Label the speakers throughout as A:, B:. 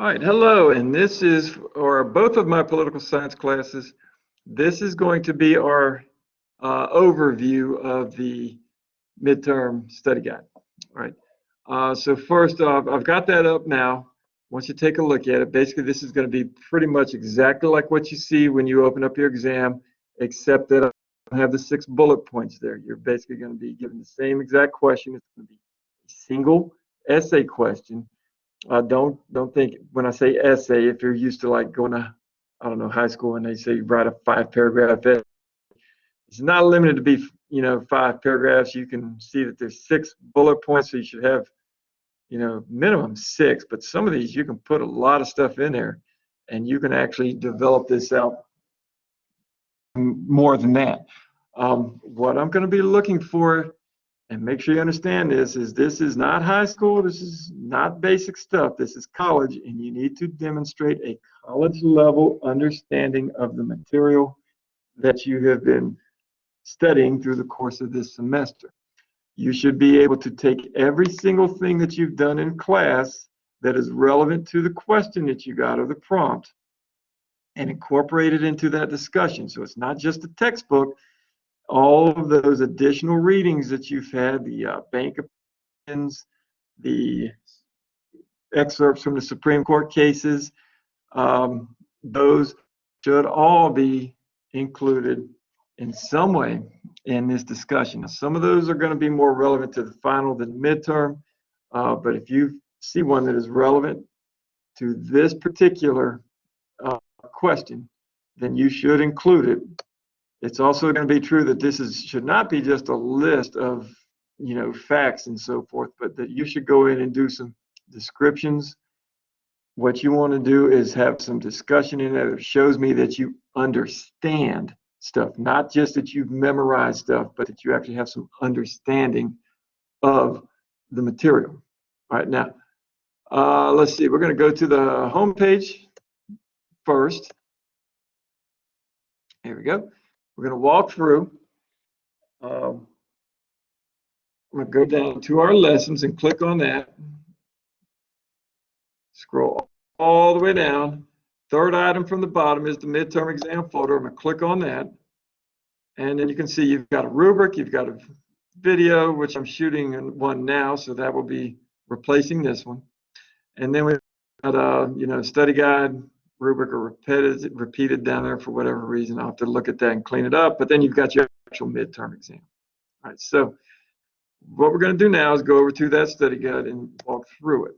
A: All right, hello, and this is for both of my political science classes. This is going to be our overview of the midterm study guide. All right, so first off, I've got that up now. Once you take a look at it, basically this is going to be pretty much exactly like what you see when you open up your exam, except that I have the 6 bullet points there. You're basically going to be given the same exact question. It's going to be a single essay question. Don't think when I say essay, if you're used to like going to, I don't know, high school and they say write a 5-paragraph essay, it's not limited to be, 5 paragraphs. You can see that there's 6 bullet points, so you should have, minimum 6, but some of these you can put a lot of stuff in there and you can actually develop this out more than that. What I'm going to be looking for, and make sure you understand this is not high school, this is not basic stuff, this is college, and you need to demonstrate a college level understanding of the material that you have been studying through the course of this semester. You should be able to take every single thing that you've done in class that is relevant to the question that you got or the prompt and incorporate it into that discussion. So it's not just a textbook. All of those additional readings that you've had, the bank opinions, the excerpts from the Supreme Court cases, those should all be included in some way in this discussion. Now, some of those are going to be more relevant to the final than midterm, but if you see one that is relevant to this particular question, then you should include it. It's also going to be true that this should not be just a list of, facts and so forth, but that you should go in and do some descriptions. What you want to do is have some discussion in there that shows me that you understand stuff, not just that you've memorized stuff, but that you actually have some understanding of the material. All right, now, let's see. We're going to go to the home page first. Here we go. We're going to walk through. I'm going to go down to our lessons and click on that. Scroll all the way down. Third item from the bottom is the midterm exam folder. I'm going to click on that. And then you can see you've got a rubric, you've got a video, which I'm shooting one now, so that will be replacing this one. And then we've got a, study guide, rubric are repeated down there for whatever reason. I'll have to look at that and clean it up, but then you've got your actual midterm exam. All right, so what we're going to do now is go over to that study guide and walk through it.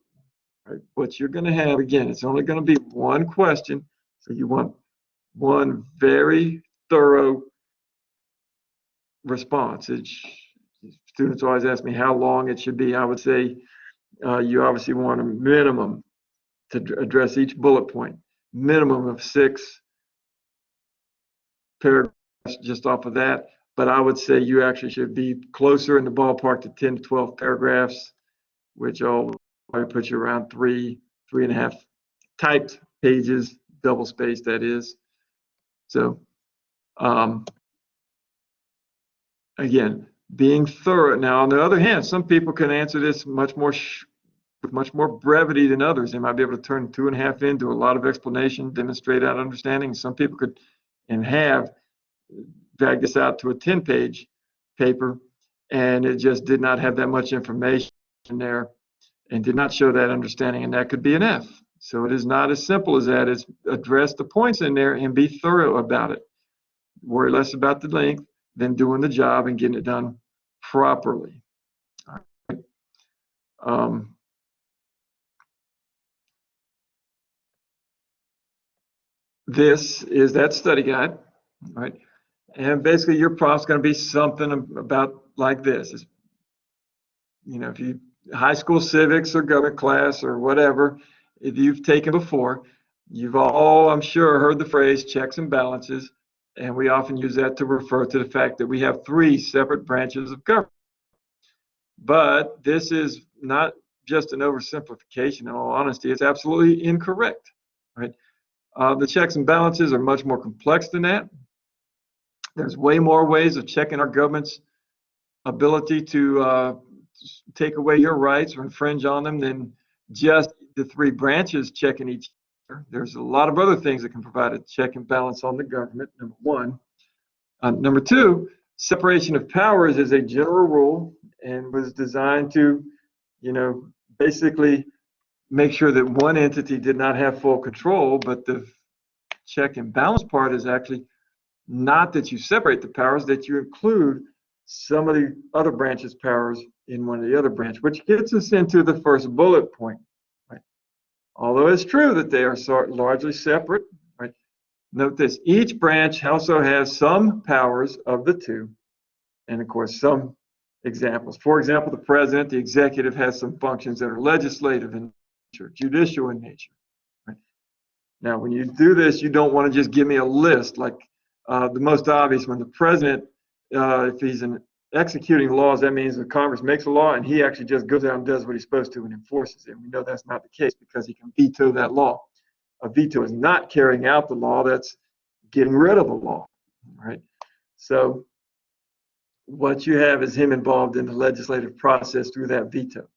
A: All right, what you're going to have, again, it's only going to be one question, so you want one very thorough response. Students always ask me how long it should be. I would say you obviously want a minimum to address each bullet point. Minimum of 6 paragraphs just off of that, but I would say you actually should be closer in the ballpark to 10 to 12 paragraphs, which will probably put you around 3.5 typed pages, double spaced, that is. So again, being thorough. Now, on the other hand, some people can answer this much more with much more brevity than others. They might be able to turn 2.5 into a lot of explanation, demonstrate that understanding. Some people could and have dragged this out to a 10-page paper, and it just did not have that much information there and did not show that understanding, and that could be an F. So it is not as simple as that. It's address the points in there and be thorough about it. Worry less about the length than doing the job and getting it done properly. All right. This is that study guide, right? And basically your prompt's going to be something about like this. It's, if you high school civics or government class or whatever, if you've taken before, you've all, I'm sure, heard the phrase checks and balances, and we often use that to refer to the fact that we have 3 separate branches of government. But this is not just an oversimplification. In all honesty, it's absolutely incorrect, right? The checks and balances are much more complex than that. There's way more ways of checking our government's ability to take away your rights or infringe on them than just the three branches checking each other. There's a lot of other things that can provide a check and balance on the government, number one. Number two, separation of powers is a general rule and was designed to, basically make sure that one entity did not have full control, but the check and balance part is actually not that you separate the powers, that you include some of the other branches' powers in one of the other branch, which gets us into the first bullet point. Right? Although it's true that they are largely separate, right? Note this, each branch also has some powers of the two, and of course some examples. For example, the president, the executive, has some functions that are legislative in nature, judicial in nature. Right? Now, when you do this, you don't want to just give me a list like the most obvious one. The president, if he's executing laws, that means the Congress makes a law and he actually just goes out and does what he's supposed to and enforces it. We know that's not the case because he can veto that law. A veto is not carrying out the law, that's getting rid of the law, right? So what you have is him involved in the legislative process through that veto.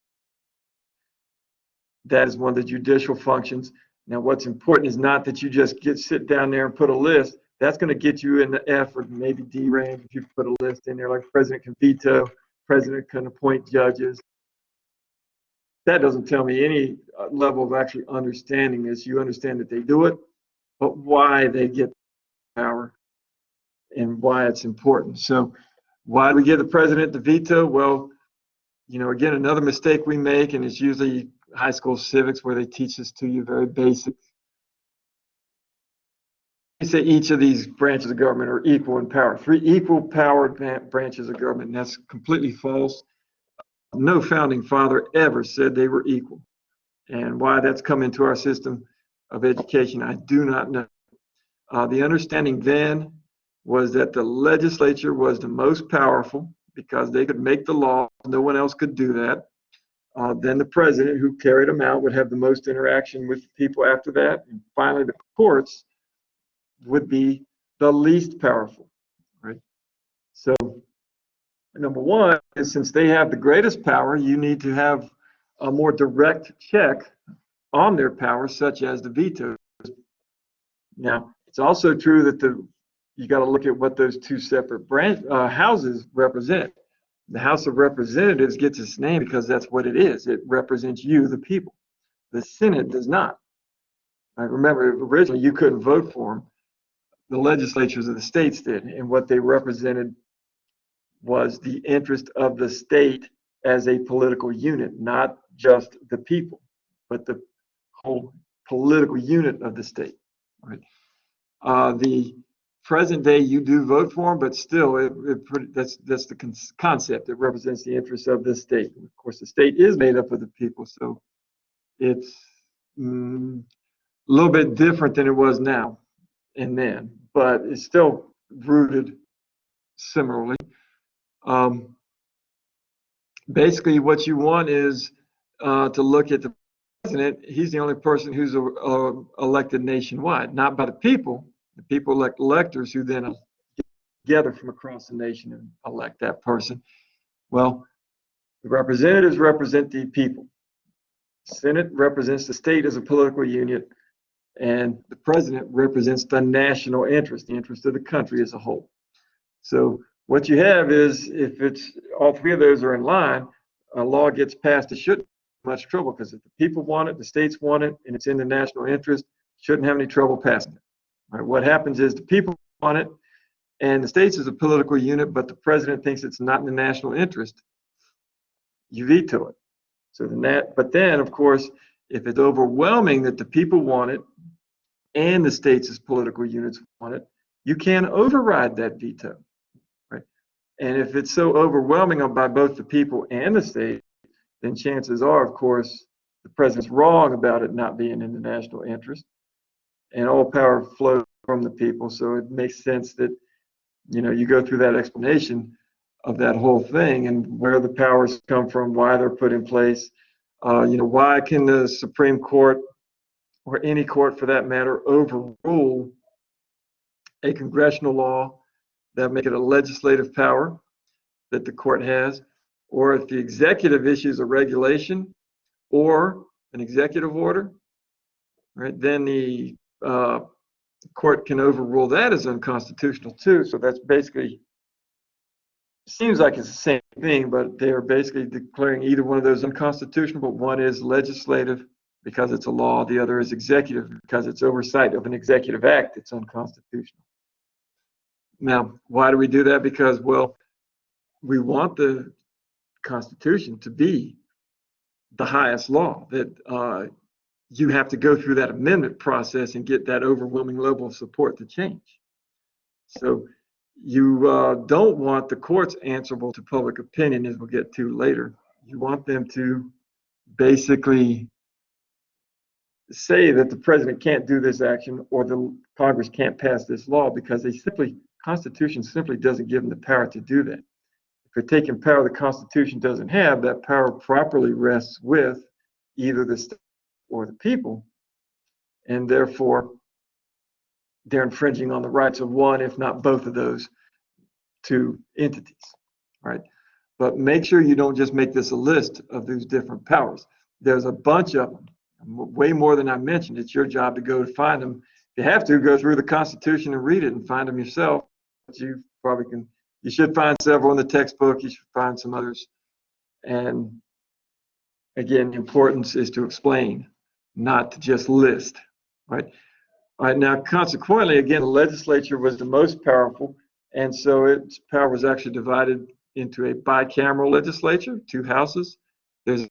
A: That is one of the judicial functions. Now, what's important is not that you just sit down there and put a list. That's going to get you in the F or maybe D range if you put a list in there, like president can veto, president can appoint judges. That doesn't tell me any level of actually understanding this. You understand that they do it, but why they get power and why it's important. So why do we give the president the veto? Well, again, another mistake we make, and it's usually high school civics where they teach this to you, very basic. They say each of these branches of government are equal in power. 3 equal powered branches of government, and that's completely false. No founding father ever said they were equal. And why that's come into our system of education, I do not know. The understanding then was that the legislature was the most powerful because they could make the law. No one else could do that. Then the president, who carried them out, would have the most interaction with people after that. And finally, the courts would be the least powerful, right? So number one is, since they have the greatest power, you need to have a more direct check on their power, such as the veto. Now, it's also true that you got to look at what those two separate houses represent. The House of Representatives gets its name because that's what it is. It represents you, the people. The Senate does not. I remember originally you couldn't vote for them. The legislatures of the states did, and what they represented was the interest of the state as a political unit, not just the people, but the whole political unit of the state. Right? The present day, you do vote for them, but still, that's the concept. It represents the interests of the state. And of course, the state is made up of the people, so it's a little bit different than it was now and then, but it's still rooted similarly. Basically, what you want is to look at the president. He's the only person who's elected nationwide, not by the people. The people elect electors who then get together from across the nation and elect that person. Well, the representatives represent the people. The Senate represents the state as a political unit, and the president represents the national interest, the interest of the country as a whole. So what you have is, if it's all 3 of those are in line, a law gets passed, it shouldn't have much trouble, because if the people want it, the states want it, and it's in the national interest, shouldn't have any trouble passing it. Right? What happens is the people want it, and the states is a political unit, but the president thinks it's not in the national interest, you veto it. So but then, of course, if it's overwhelming that the people want it and the states as political units want it, you can override that veto. Right? And if it's so overwhelming by both the people and the state, then chances are, of course, the president's wrong about it not being in the national interest, and all power flows from the people. So it makes sense that, you go through that explanation of that whole thing and where the powers come from, why they're put in place. Why can the Supreme Court, or any court for that matter, overrule a congressional law that make it a legislative power that the court has, or if the executive issues a regulation, or an executive order, right, then the court can overrule that as unconstitutional too. So that's basically, seems like it's the same thing, but they are basically declaring either one of those unconstitutional, but one is legislative because it's a law, the other is executive because it's oversight of an executive act. It's unconstitutional. Now, why do we do that? Because, well, we want the Constitution to be the highest law, that you have to go through that amendment process and get that overwhelming level of support to change. So you don't want the courts answerable to public opinion, as we'll get to later. You want them to basically say that the president can't do this action or the Congress can't pass this law because Constitution simply doesn't give them the power to do that. If they're taking power the Constitution doesn't have, that power properly rests with either the state or the people, and therefore they're infringing on the rights of one, if not both of those two entities, right? But make sure you don't just make this a list of these different powers. There's a bunch of them, way more than I mentioned. It's your job to go to find them. If you have to, go through the Constitution and read it and find them yourself. But you probably can. You should find several in the textbook. You should find some others. And again, the importance is to explain, not to just list, right? All right, now consequently, again, the legislature was the most powerful, and so its power was actually divided into a bicameral legislature, 2 houses. There's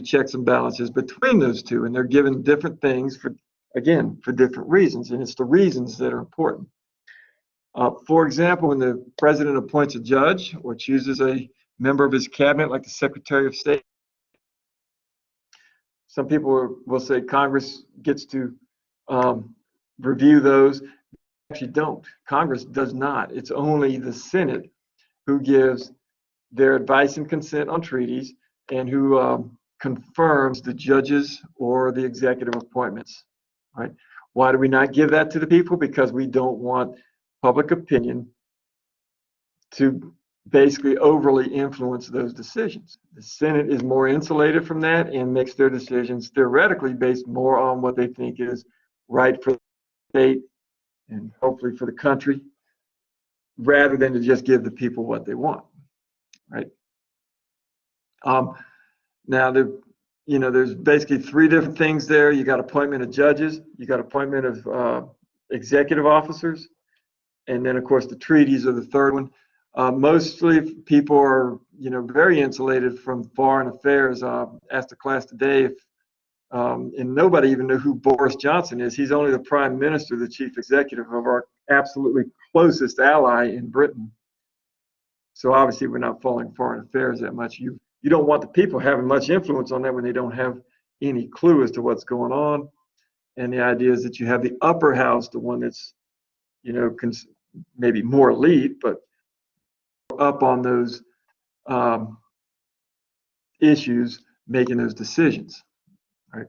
A: checks and balances between those two, and they're given different things for different reasons, and it's the reasons that are important. For example, when the president appoints a judge or chooses a member of his cabinet, like the Secretary of State, some people will say Congress gets to review those. Actually don't. Congress does not. It's only the Senate who gives their advice and consent on treaties and who confirms the judges or the executive appointments, right? Why do we not give that to the people? Because we don't want public opinion to basically overly influence those decisions. The Senate is more insulated from that and makes their decisions theoretically based more on what they think is right for the state and hopefully for the country, rather than to just give the people what they want, right? Now, there's basically 3 different things there. You got appointment of judges, you got appointment of executive officers, and then of course the treaties are the third one. Mostly people are, very insulated from foreign affairs. Asked the class today if, and nobody even knew who Boris Johnson is. He's only the prime minister, the chief executive of our absolutely closest ally in Britain. So obviously we're not following foreign affairs that much. You don't want the people having much influence on that when they don't have any clue as to what's going on. And the idea is that you have the upper house, the one that's, maybe more elite, but up on those issues, making those decisions, right?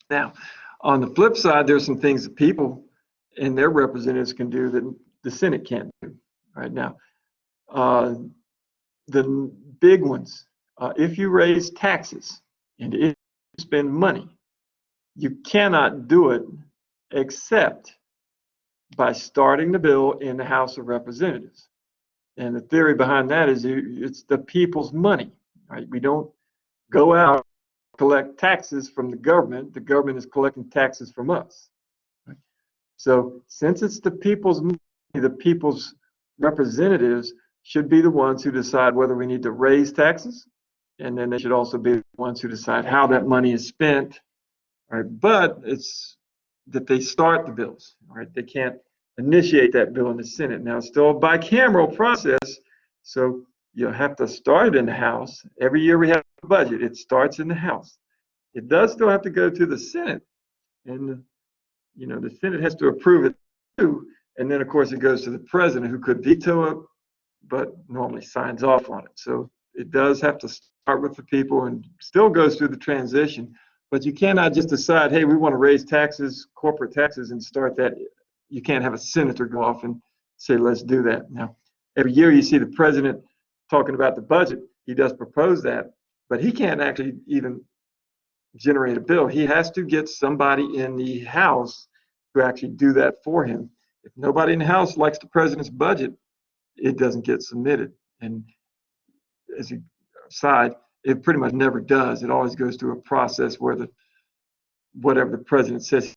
A: Now, on the flip side, there's some things that people and their representatives can do that the Senate can't do, right? Now, the big ones, if you raise taxes and if you spend money, you cannot do it except by starting the bill in the House of Representatives. And the theory behind that is it's the people's money, right? We don't go out and collect taxes from the government. The government is collecting taxes from us. Right? So since it's the people's money, the people's representatives should be the ones who decide whether we need to raise taxes, and then they should also be the ones who decide how that money is spent. Right? But it's that they start the bills. Right? They can't initiate that bill in the Senate. Now, it's still a bicameral process, so you have to start it in the House. Every year we have a budget. It starts in the House. It does still have to go to the Senate, and the Senate has to approve it too. And then, of course, it goes to the president, who could veto it, but normally signs off on it. So it does have to start with the people and still goes through the transition. But you cannot just decide, hey, we want to raise taxes, corporate taxes, and start that. You can't have a senator go off and say, let's do that. Now, every year you see the president talking about the budget. He does propose that, but he can't actually even generate a bill, he has to get somebody in the House to actually do that for him. If nobody in the House likes the president's budget, it doesn't get submitted. And as a side, it pretty much never does. It always goes through a process where whatever the president says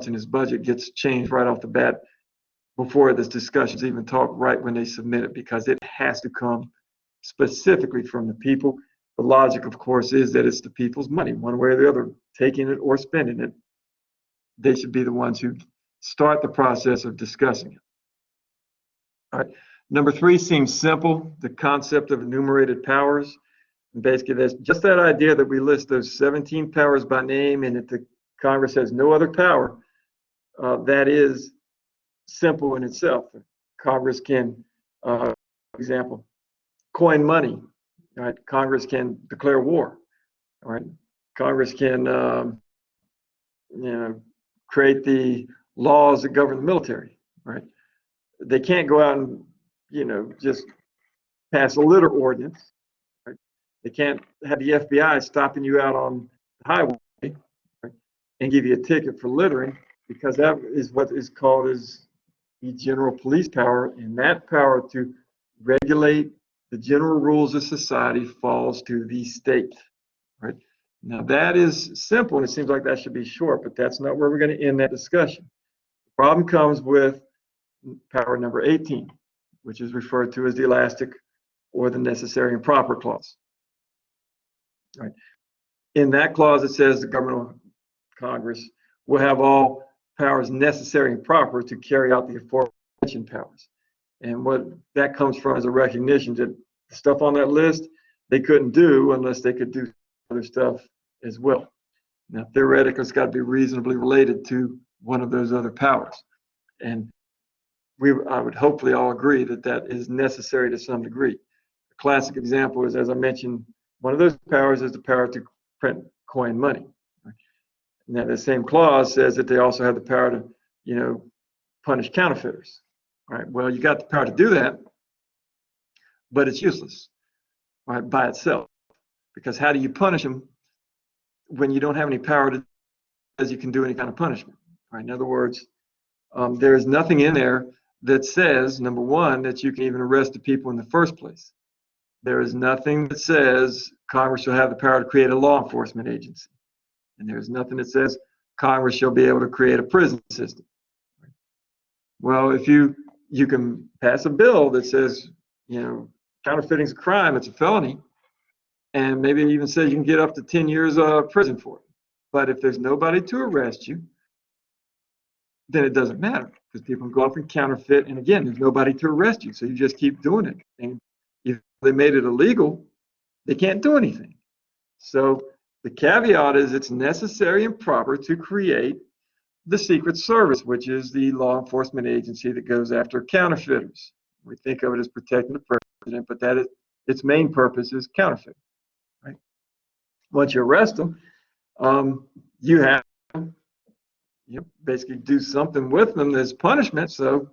A: in his budget gets changed right off the bat before this discussion's even talked, right when they submit it, because it has to come specifically from the people. The logic, of course, is that it's the people's money, one way or the other, taking it or spending it. They should be the ones who start the process of discussing it. All right. Number 3 seems simple, the concept of enumerated powers. And basically, that's just that idea that we list those 17 powers by name, and if the Congress has no other power, that is simple in itself. Congress can, for example, coin money. All right, Congress can declare war. All right, Congress can, create the laws that govern the military. Right, they can't go out and, just pass a litter ordinance. Right, they can't have the FBI stopping you out on the highway, right, and give you a ticket for littering, because that is what is called as the general police power, and that power to regulate the general rules of society falls to the state, right? Now that is simple, and it seems like that should be short, but that's not where we're going to end that discussion. The problem comes with power number 18, which is referred to as the elastic or the necessary and proper clause. Right. In that clause, it says the government of Congress will have all powers necessary and proper to carry out the aforementioned powers. And what that comes from is a recognition that the stuff on that list they couldn't do unless they could do other stuff as well. Now, theoretically, it's got to be reasonably related to one of those other powers. And I would hopefully all agree that that is necessary to some degree. A classic example is, as I mentioned, one of those powers is the power to print coin money. Now, the same clause says that they also have the power to, punish counterfeiters. All right. Well, you got the power to do that, but it's useless, right, by itself, because how do you punish them when you don't have any power to, as you can do any kind of punishment? Right. In other words, there is nothing in there that says, number one, that you can even arrest the people in the first place. There is nothing that says Congress shall have the power to create a law enforcement agency. And there's nothing that says Congress shall be able to create a prison system. Well, if you can pass a bill that says, counterfeiting is a crime, it's a felony, and maybe it even says you can get up to 10 years of prison for it. But if there's nobody to arrest you, then it doesn't matter, because people can go off and counterfeit, and again, there's nobody to arrest you, so you just keep doing it. And if they made it illegal, they can't do anything. So the caveat is it's necessary and proper to create the Secret Service, which is the law enforcement agency that goes after counterfeiters. We think of it as protecting the president, but that is its main purpose is counterfeiting. Right? Once you arrest them, you have to basically do something with them as punishment. So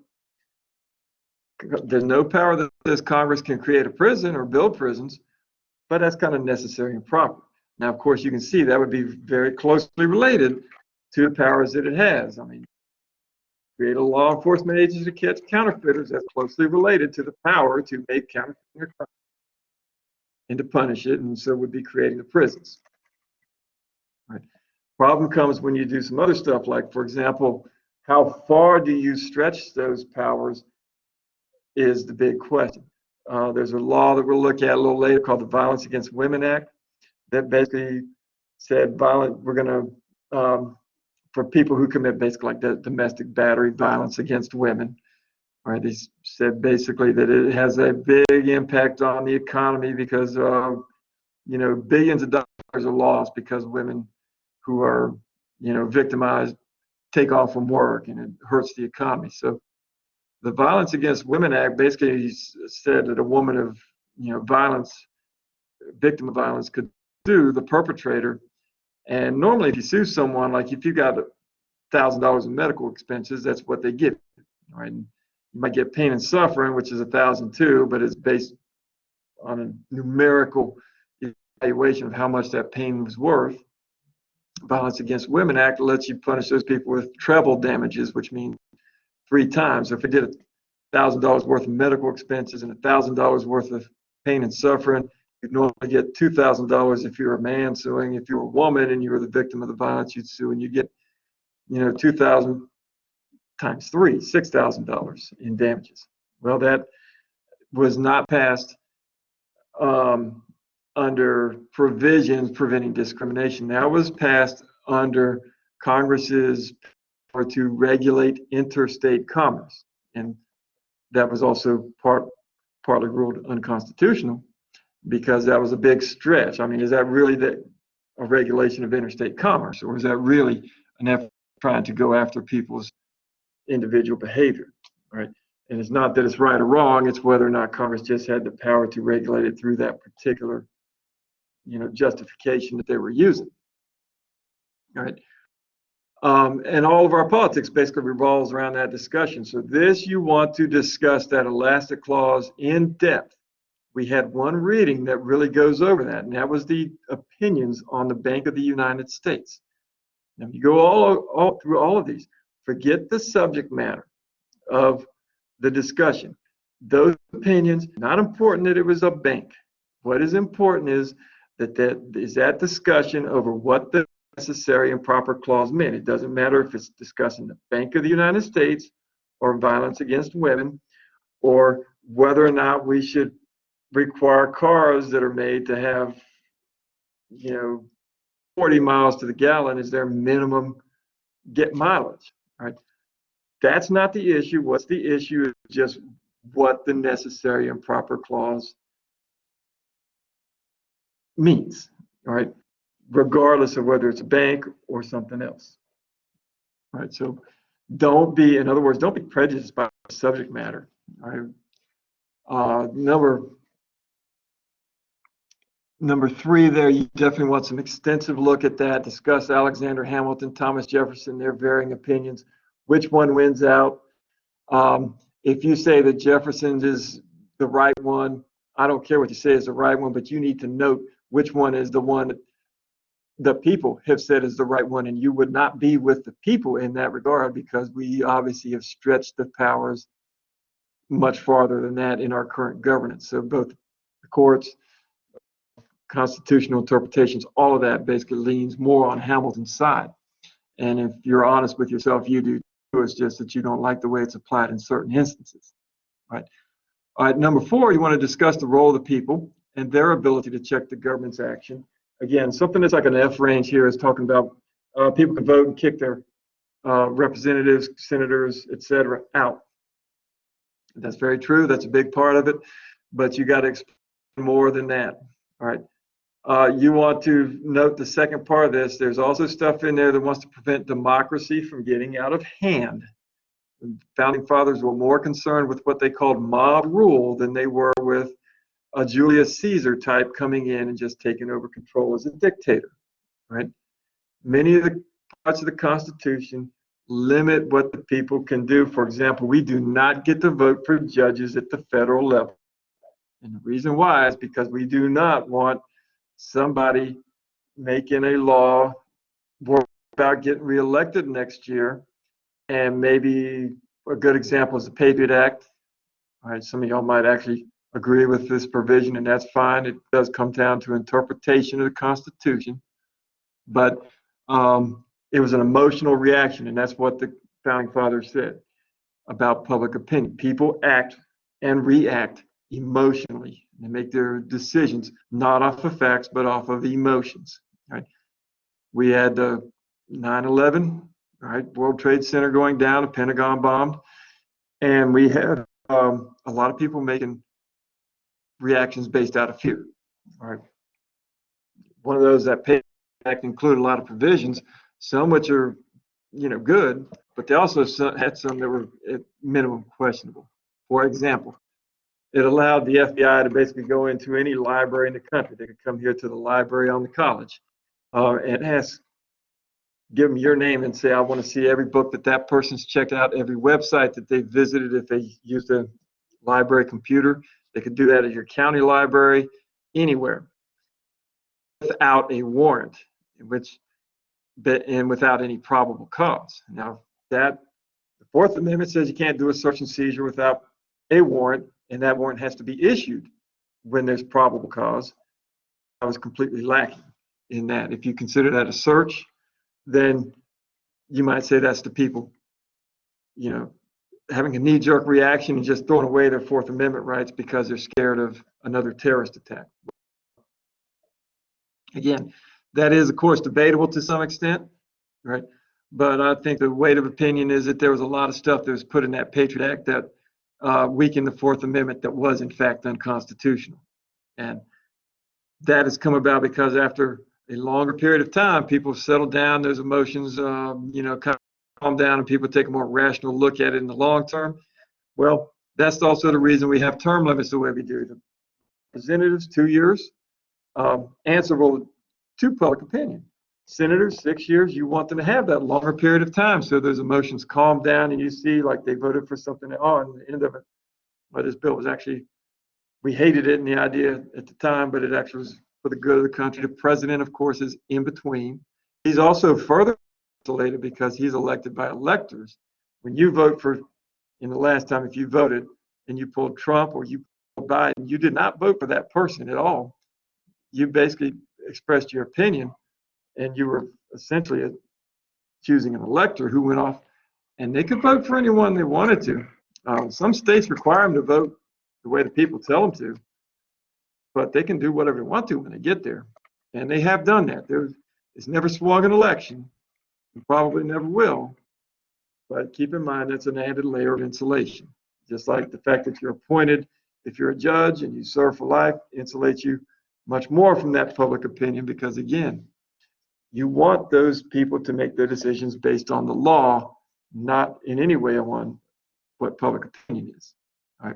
A: there's no power that says Congress can create a prison or build prisons, but that's kind of necessary and proper. Now, of course, you can see that would be very closely related to the powers that it has. I mean, create a law enforcement agency to catch counterfeiters, that's closely related to the power to make counterfeiting a crime and to punish it, and so would be creating the prisons. Right. Problem comes when you do some other stuff, like, for example, how far do you stretch those powers is the big question. There's a law that we'll look at a little later called the Violence Against Women Act that basically said we're going to, for people who commit basically like the domestic battery violence against women, right? They said basically that it has a big impact on the economy because, billions of dollars are lost because women who are, victimized take off from work, and it hurts the economy. So the Violence Against Women Act basically said that a woman of, victim of violence could sue the perpetrator. And normally if you sue someone, like if you got $1,000 in medical expenses, that's what they give, right? And you might get pain and suffering, which is $1,000 too, but it's based on a numerical evaluation of how much that pain was worth. Violence Against Women Act lets you punish those people with treble damages, which means 3 times. So if it did $1,000 worth of medical expenses and $1,000 worth of pain and suffering, you'd normally get $2,000 if you're a man suing. If you're a woman and you were the victim of the violence, you'd sue and you get, $2,000 times 3, $6,000 in damages. Well, that was not passed under provisions preventing discrimination. That was passed under Congress's power to regulate interstate commerce, and that was also partly ruled unconstitutional because that was a big stretch. I mean, is that really a regulation of interstate commerce, or is that really an effort trying to go after people's individual behavior, right? And it's not that it's right or wrong, it's whether or not Congress just had the power to regulate it through that particular, justification that they were using, right? And all of our politics basically revolves around that discussion. So this, you want to discuss that elastic clause in depth. We had one reading that really goes over that, and that was the opinions on the Bank of the United States. Now, if you go all through all of these, forget the subject matter of the discussion. Those opinions, not important that it was a bank. What is important is that discussion over what the necessary and proper clause meant. It doesn't matter if it's discussing the Bank of the United States or violence against women, or whether or not we should require cars that are made to have, 40 miles to the gallon is their minimum get mileage, right? That's not the issue. What's the issue is just what the necessary and proper clause means, all right? Regardless of whether it's a bank or something else, right? So don't be prejudiced by the subject matter, all right? Number 3 there, you definitely want some extensive look at that. Discuss Alexander Hamilton, Thomas Jefferson, their varying opinions. Which one wins out? If you say that Jefferson's is the right one, I don't care what you say is the right one, but you need to note which one is the one that the people have said is the right one, and you would not be with the people in that regard because we obviously have stretched the powers much farther than that in our current governance. So both the courts, constitutional interpretations, all of that basically leans more on Hamilton's side. And if you're honest with yourself, you do too. It's just that you don't like the way it's applied in certain instances, right? All right, number 4, you want to discuss the role of the people and their ability to check the government's action. Again, something that's like an F range here is talking about people can vote and kick their representatives, senators, etc. out. That's very true. That's a big part of it, but you got to explain more than that. All right. You want to note the second part of this. There's also stuff in there that wants to prevent democracy from getting out of hand. The founding fathers were more concerned with what they called mob rule than they were with a Julius Caesar type coming in and just taking over control as a dictator, right? Many of the parts of the Constitution limit what the people can do. For example, we do not get to vote for judges at the federal level. And the reason why is because we do not want somebody making a law about getting reelected next year. And maybe a good example is the Patriot Act. All right, some of y'all might actually agree with this provision, and that's fine. It does come down to interpretation of the Constitution. But it was an emotional reaction, and that's what the founding fathers said about public opinion. People act and react emotionally. They make their decisions not off of facts, but off of emotions. Right? We had the 9/11, right? World Trade Center going down, the Pentagon bombed, and we had a lot of people making reactions based out of fear. All right. One of those, that Patriot Act included a lot of provisions, some which are, good, but they also had some that were at minimum questionable. For example, it allowed the FBI to basically go into any library in the country. They could come here to the library on the college and give them your name and say, I want to see every book that person's checked out, every website that they visited. If they used a library computer, they could do that at your county library, anywhere, without a warrant, which and without any probable cause. Now, the Fourth Amendment says you can't do a search and seizure without a warrant, and that warrant has to be issued when there's probable cause. I was completely lacking in that. If you consider that a search, then you might say that's the people, having a knee-jerk reaction and just throwing away their Fourth Amendment rights because they're scared of another terrorist attack. Again, that is, of course, debatable to some extent, right? But I think the weight of opinion is that there was a lot of stuff that was put in that Patriot Act that weakened the Fourth Amendment that was, in fact, unconstitutional. And that has come about because after a longer period of time, people have settled down, those emotions, kind of calm down, and people take a more rational look at it in the long term. Well, that's also the reason we have term limits the way we do. The representatives, 2 years, answerable to public opinion. Senators, 6 years, you want them to have that longer period of time so those emotions calm down and you see like they voted for something on the end of it. Well, this bill was actually, we hated it and the idea at the time, but it actually was for the good of the country. The president, of course, is in between. He's also further isolated because he's elected by electors. When you vote for, in the last time, if you voted and you pulled Trump or you pulled Biden, you did not vote for that person at all. You basically expressed your opinion, and you were essentially choosing an elector who went off, and they could vote for anyone they wanted to. Some states require them to vote the way the people tell them to, but they can do whatever they want to when they get there, and they have done that. It's never swung an election, and probably never will, but keep in mind that's an added layer of insulation. Just like the fact that you're appointed, if you're a judge and you serve for life, insulates you much more from that public opinion because, again, you want those people to make their decisions based on the law, not in any way on what public opinion is. All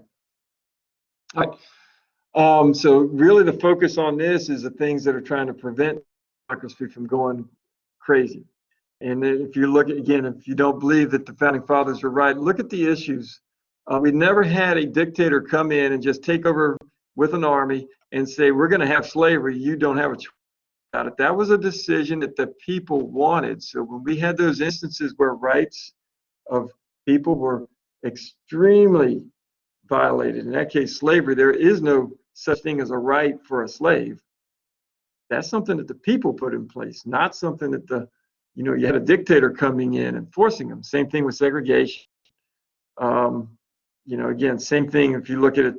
A: right. So really the focus on this is the things that are trying to prevent democracy from going crazy. And if you look at, again, if you don't believe that the founding fathers are right, look at the issues. We never had a dictator come in and just take over with an army and say, we're going to have slavery, you don't have a choice about it. That was a decision that the people wanted. So when we had those instances where rights of people were extremely violated, in that case slavery, there is no such thing as a right for a slave. That's something that the people put in place, not something that you had a dictator coming in and forcing them. Same thing with segregation. Again, same thing if you look at it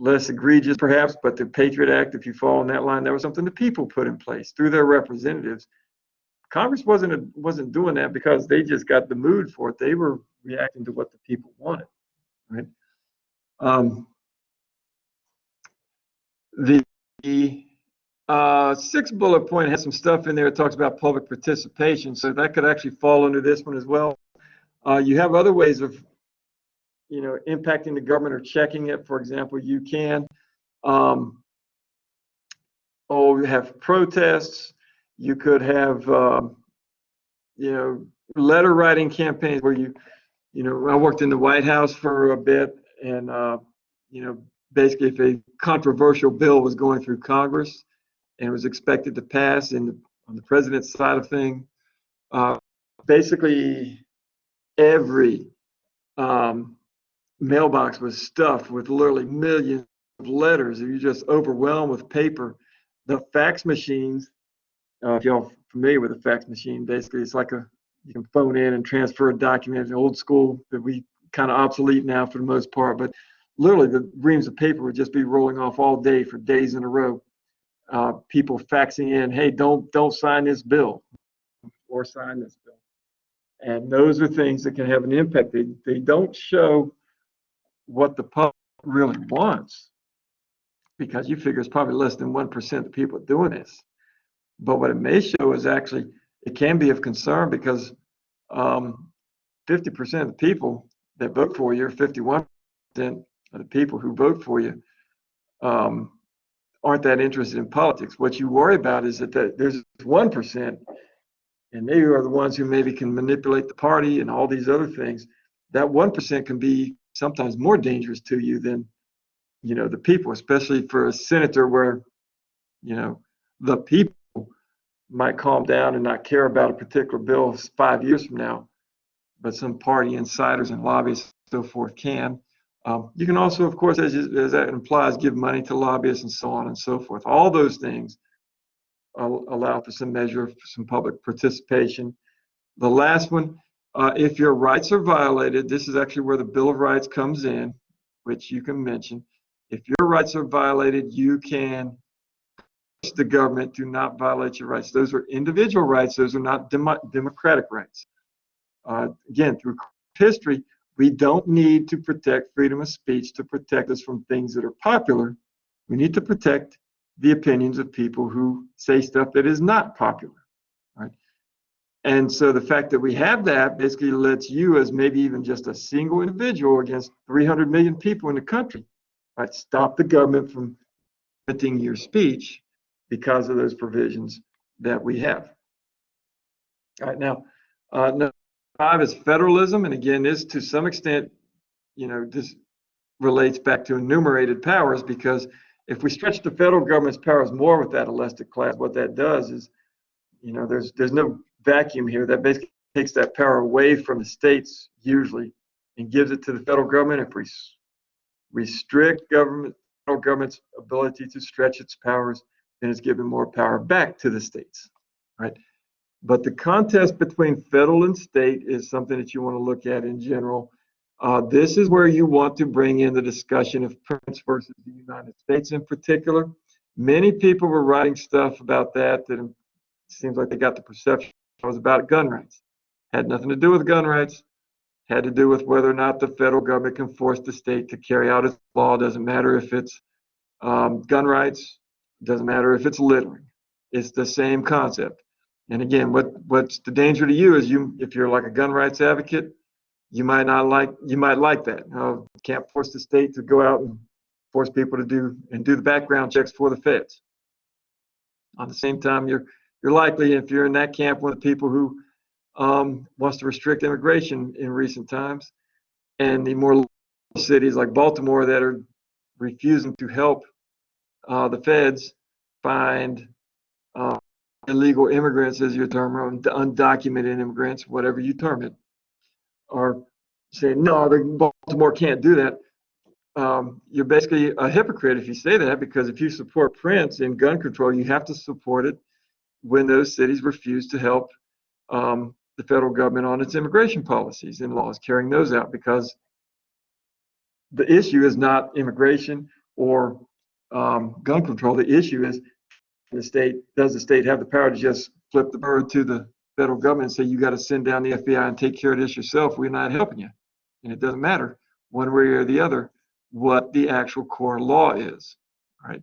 A: less egregious perhaps, but the Patriot Act, if you fall in that line, that was something the people put in place through their representatives. Congress wasn't doing that because they just got the mood for it. They were reacting to what the people wanted, right? The sixth bullet point has some stuff in there. It talks about public participation, so that could actually fall under this one as well. You have other ways of impacting the government or checking it. For example, you can have protests. You could have letter writing campaigns where I worked in the White House for a bit, and basically if a controversial bill was going through Congress and was expected to pass on the president's side of things, basically every mailbox was stuffed with literally millions of letters. You're just overwhelmed with paper. The fax machines, if y'all familiar with a fax machine, basically it's like you can phone in and transfer a document. It's old school that we kind of obsolete now for the most part, but literally the reams of paper would just be rolling off all day for days in a row. People faxing in, hey, don't sign this bill or sign this bill. And those are things that can have an impact. They don't show what the public really wants, because you figure it's probably less than 1% of people doing this. But what it may show is actually it can be of concern because 50% of the people that vote for you, or 51% of the people who vote for you, aren't that interested in politics. What you worry about is that there's 1%, and they are the ones who maybe can manipulate the party and all these other things. That 1% can be sometimes more dangerous to you than the people, especially for a senator where the people might calm down and not care about a particular bill 5 years from now, but some party insiders and lobbyists and so forth can. You can also, of course, as that implies, give money to lobbyists and so on and so forth. All those things allow for some measure of some public participation. The last one, if your rights are violated, this is actually where the Bill of Rights comes in, which you can mention. If your rights are violated, you can push the government to not violate your rights. Those are individual rights. Those are not democratic rights. Again, through history, we don't need to protect freedom of speech to protect us from things that are popular. We need to protect the opinions of people who say stuff that is not popular, right? And so the fact that we have that basically lets you, as maybe even just a single individual against 300 million people in the country, right, stop the government from limiting your speech because of those provisions that we have. All right, now, number 5 is federalism, and again, this to some extent, this relates back to enumerated powers, because if we stretch the federal government's powers more with that elastic class, what that does is, there's no vacuum here. That basically takes that power away from the states usually and gives it to the federal government. If we restrict federal government's ability to stretch its powers, then it's giving more power back to the states, right? But the contest between federal and state is something that you want to look at in general. This is where you want to bring in the discussion of Prince versus the United States in particular. Many people were writing stuff about that it seems like they got the perception it was about gun rights. Had nothing to do with gun rights. Had to do with whether or not the federal government can force the state to carry out its law. Doesn't matter if it's gun rights. Doesn't matter if it's littering. It's the same concept. And again, what's the danger to you is if you're like a gun rights advocate, you might like that. Can't force the state to go out and force people to do the background checks for the feds. At the same time, you're likely, if you're in that camp, one of the people who wants to restrict immigration in recent times, and the more cities like Baltimore that are refusing to help the feds find illegal immigrants, as you term them, undocumented immigrants, whatever you term it, are saying, no, Baltimore can't do that. You're basically a hypocrite if you say that, because if you support Prince in gun control, you have to support it when those cities refuse to help the federal government on its immigration policies and laws, carrying those out, because the issue is not immigration or gun control. The issue is does the state have the power to just flip the bird to the federal government and say, you got to send down the FBI and take care of this yourself. We're not helping you. And it doesn't matter one way or the other what the actual core law is. All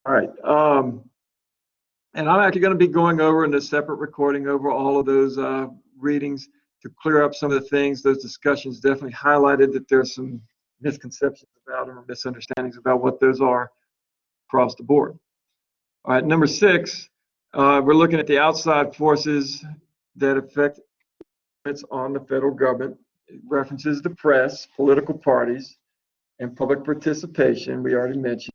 A: right. And I'm actually going to be going over in a separate recording over all of those readings to clear up some of the things. Those discussions definitely highlighted that there's some misconceptions about them or misunderstandings about what those are across the board. All right, number 6, we're looking at the outside forces that affect on the federal government. It references the press, political parties, and public participation, we already mentioned.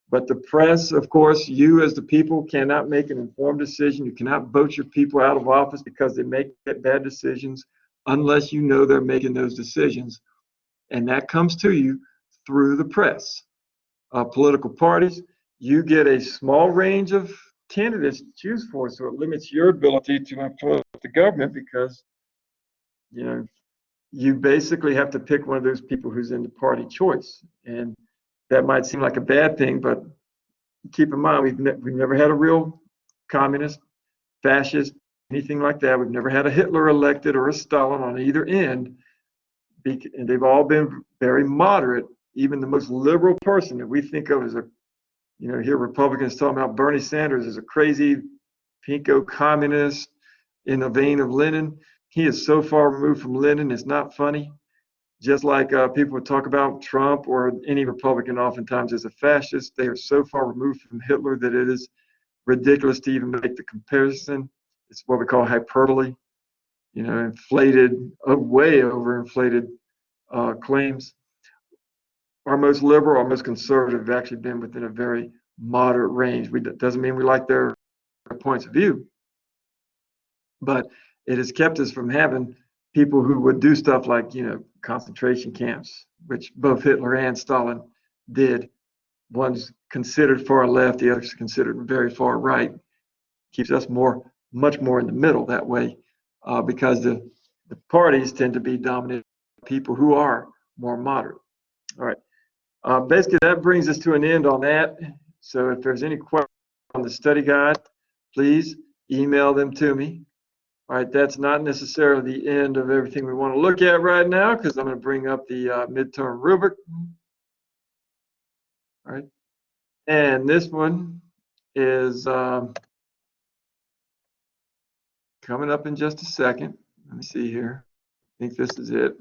A: But the press, of course, you as the people cannot make an informed decision. You cannot vote your people out of office because they make bad decisions unless you know they're making those decisions. And that comes to you through the press. Political parties, you get a small range of candidates to choose for, so it limits your ability to influence the government, because you basically have to pick one of those people who's in the party choice. And that might seem like a bad thing, but keep in mind, we've never had a real communist, fascist, anything like that. We've never had a Hitler elected or a Stalin on either end, and they've all been very moderate. Even the most liberal person that we think of as hear Republicans talking about Bernie Sanders as a crazy pinko communist in the vein of Lenin. He is so far removed from Lenin, it's not funny. Just like people would talk about Trump or any Republican oftentimes as a fascist, they are so far removed from Hitler that it is ridiculous to even make the comparison. It's what we call hyperbole, inflated, way overinflated claims. Our most liberal, our most conservative have actually been within a very moderate range. Doesn't mean we like their points of view, but it has kept us from having people who would do stuff like, concentration camps, which both Hitler and Stalin did. One's considered far left, the other's considered very far right. Keeps us much more in the middle that way, because the parties tend to be dominated by people who are more moderate. All right. Basically, that brings us to an end on that. So if there's any questions on the study guide, please email them to me. All right, that's not necessarily the end of everything we want to look at right now, because I'm going to bring up the midterm rubric. All right, and this one is coming up in just a second. Let me see here. I think this is it.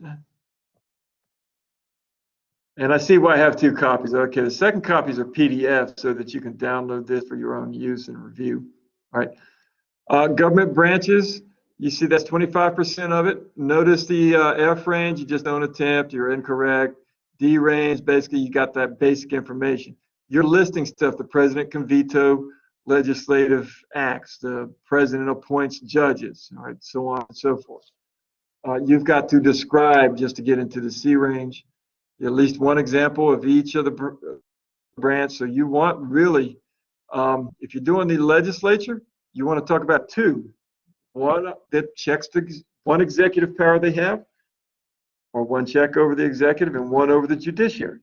A: And I see why I have two copies. Okay, the second copies are PDF so that you can download this for your own use and review. All right, government branches. You see that's 25% of it. Notice the F range, you just don't attempt, you're incorrect. D range, basically you got that basic information. You're listing stuff the president can veto legislative acts, the president appoints judges, all right, so on and so forth. You've got to describe just to get into the C range, at least one example of each of the branch. So you want really, if you're doing the legislature, you want to talk about two. One that checks one executive power they have, or one check over the executive and one over the judiciary.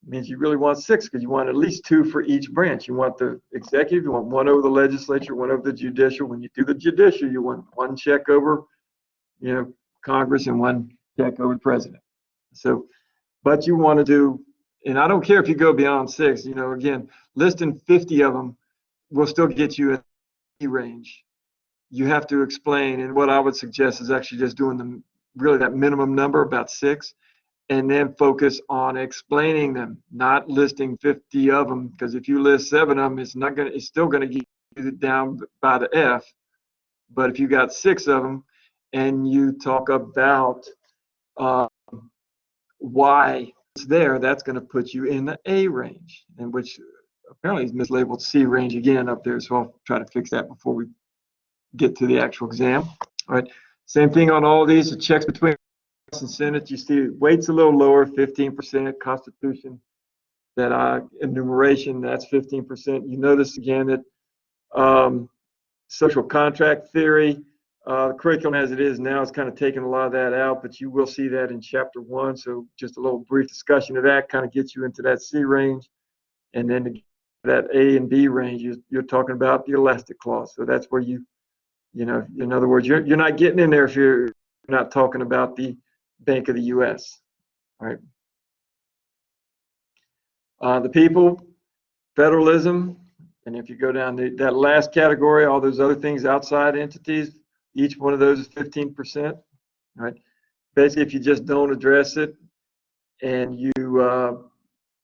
A: It means you really want six, because you want at least two for each branch. You want the executive, you want one over the legislature, one over the judicial. When you do the judicial, you want one check over, Congress and one check over the president. So, but you want to do, and I don't care if you go beyond six, again, listing 50 of them will still get you in range. You have to explain, and what I would suggest is actually just doing really that minimum number, about six, and then focus on explaining them, not listing 50 of them, because if you list 7 of them, it's still going to get you down by the F. But if you got 6 of them and you talk about why it's there, that's going to put you in the A range, and which apparently is mislabeled C range again up there. So I'll try to fix that before we get to the actual exam. All right, same thing on all of these. The checks between House and Senate, you see weight's a little lower, 15%. Constitution, that enumeration, that's 15%. You notice again that social contract theory, the curriculum as it is now is kind of taking a lot of that out, but you will see that in chapter 1. So just a little brief discussion of that kind of gets you into that C range. And then that A and B range, you're talking about the elastic clause. So that's where in other words, you're not getting in there if you're not talking about the Bank of the U.S. All right. The people, federalism, and if you go down that last category, all those other things outside entities, each one of those is 15%. All right. Basically, if you just don't address it and you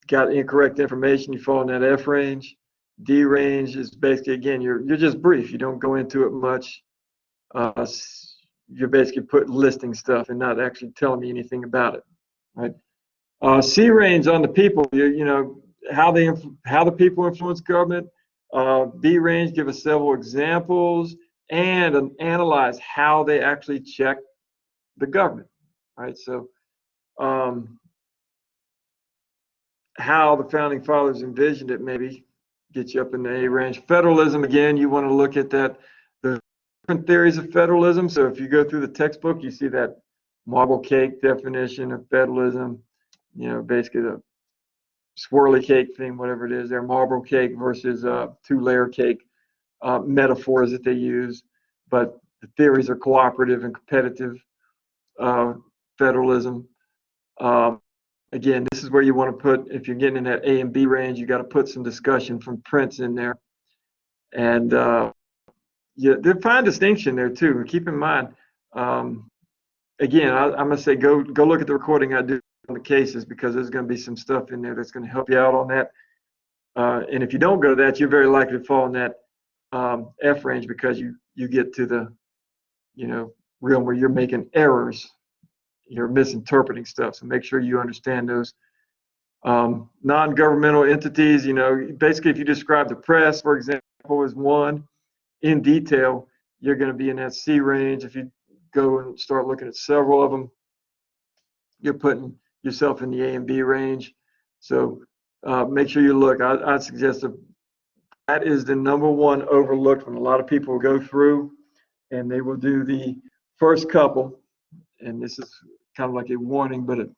A: got incorrect information, you fall in that F range. D range is basically, again, you're just brief. You don't go into it much. You're basically listing stuff and not actually telling me anything about it, right? C range on the people, how the people influence government. B range, give us several examples and analyze how they actually check the government, right? So how the founding fathers envisioned it maybe gets you up in the A range. Federalism, again, you want to look at the different theories of federalism. So if you go through the textbook, you see that marble cake definition of federalism, basically the swirly cake thing, whatever it is, their marble cake versus 2-layer cake metaphors that they use. But the theories are cooperative and competitive federalism. Again, this is where you want to put, if you're getting in that A and B range, you got to put some discussion from Prince in there. And there's a fine distinction there too. Keep in mind, again, I'm going to say go look at the recording I do on the cases, because there's going to be some stuff in there that's going to help you out on that. And if you don't go to that, you're very likely to fall in that F range, because you get to the realm where you're making errors. You're misinterpreting stuff. So make sure you understand those Non-governmental entities, basically if you describe the press, for example, as one in detail, you're going to be in that C range. If you go and start looking at several of them, you're putting yourself in the A and B range. So make sure you look. I'd suggest that is the number one overlooked when a lot of people go through and they will do the first couple. And this is kind of like a warning, but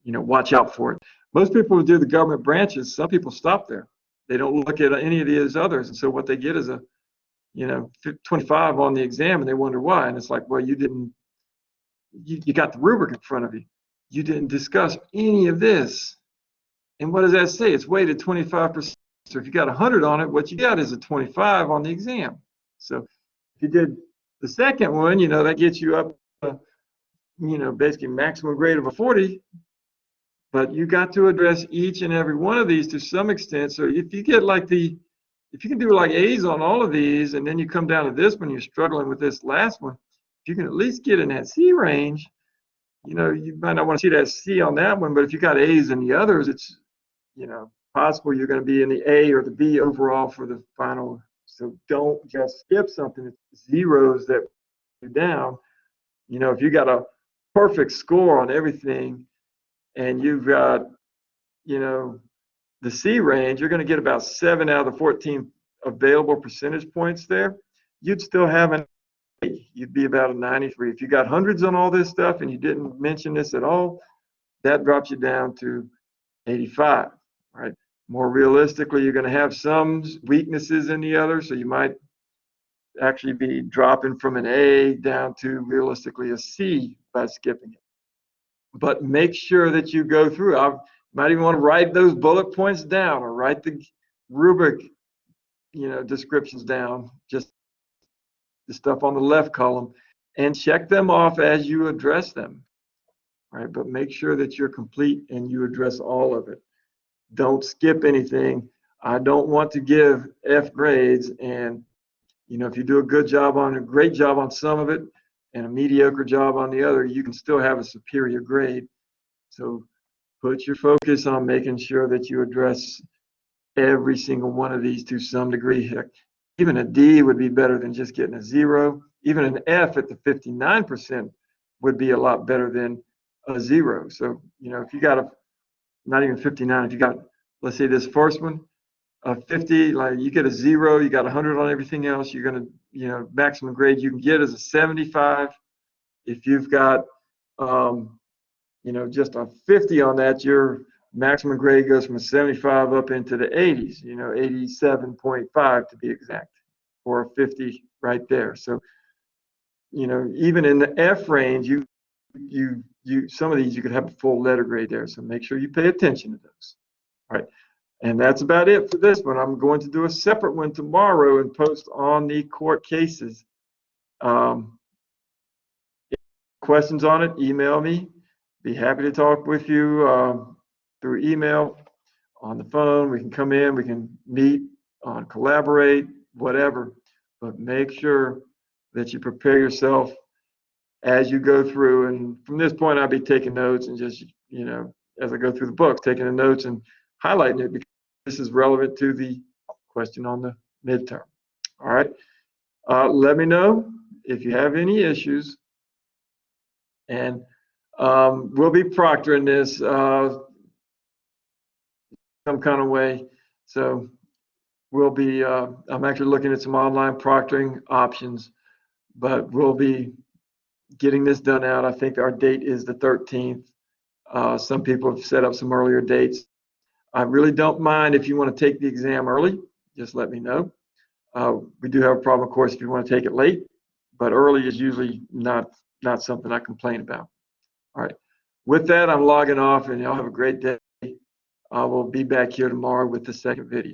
A: watch out for it. Most people who do the government branches, some people stop there. They don't look at any of these others. And so what they get is a 25 on the exam, and they wonder why. And it's like, well, you got the rubric in front of you. You didn't discuss any of this. And what does that say? It's weighted 25%. So if you got 100 on it, what you got is a 25 on the exam. So if you did the second one, that gets you up, basically maximum grade of a 40. But you got to address each and every one of these to some extent. So if you get if you can do like A's on all of these, and then you come down to this one, you're struggling with this last one, if you can at least get in that C range, you might not want to see that C on that one, but if you got A's in the others, it's, possible you're going to be in the A or the B overall for the final. So don't just skip something. It's zeros that you're down. If you got a perfect score on everything and you've got, the C range, you're going to get about 7 out of the 14 available percentage points there. You'd still have an A. You'd be about a 93. If you got hundreds on all this stuff and you didn't mention this at all, that drops you down to 85, right? More realistically, you're going to have some weaknesses in the other, so you might actually be dropping from an A down to realistically a C by skipping it. But make sure that you go through. I might even want to write those bullet points down or write the rubric, descriptions down, just the stuff on the left column, and check them off as you address them, right? But make sure that you're complete and you address all of it. Don't skip anything. I don't want to give F grades, and if you do a great job on some of it and a mediocre job on the other, you can still have a superior grade. So put your focus on making sure that you address every single one of these to some degree. Heck, even a D would be better than just getting a 0. Even an F at the 59% would be a lot better than a 0. So, if you got not even 59, if you got, let's say this first one, 50, like you get a 0, you got 100 on everything else, you're going to, maximum grade you can get is a 75. If you've got, just a 50 on that, your maximum grade goes from a 75 up into the 80s, 87.5 to be exact, or a 50 right there. So, even in the F range, some of these you could have a full letter grade there. So make sure you pay attention to those. All right. And that's about it for this one. I'm going to do a separate one tomorrow and post on the court cases. Questions on it, email me. Be happy to talk with you through email, on the phone. We can come in, we can meet, collaborate, whatever. But make sure that you prepare yourself as you go through. And from this point, I'll be taking notes and just, as I go through the books, taking the notes and highlighting it because this is relevant to the question on the midterm. All right. Let me know if you have any issues. And we'll be proctoring this some kind of way. So we'll be, I'm actually looking at some online proctoring options, but we'll be getting this done out. I think our date is the 13th. Some people have set up some earlier dates. I really don't mind if you want to take the exam early, just let me know. We do have a problem, of course, if you want to take it late, but early is usually not something I complain about. All right. With that, I'm logging off, and y'all have a great day. I will be back here tomorrow with the second video.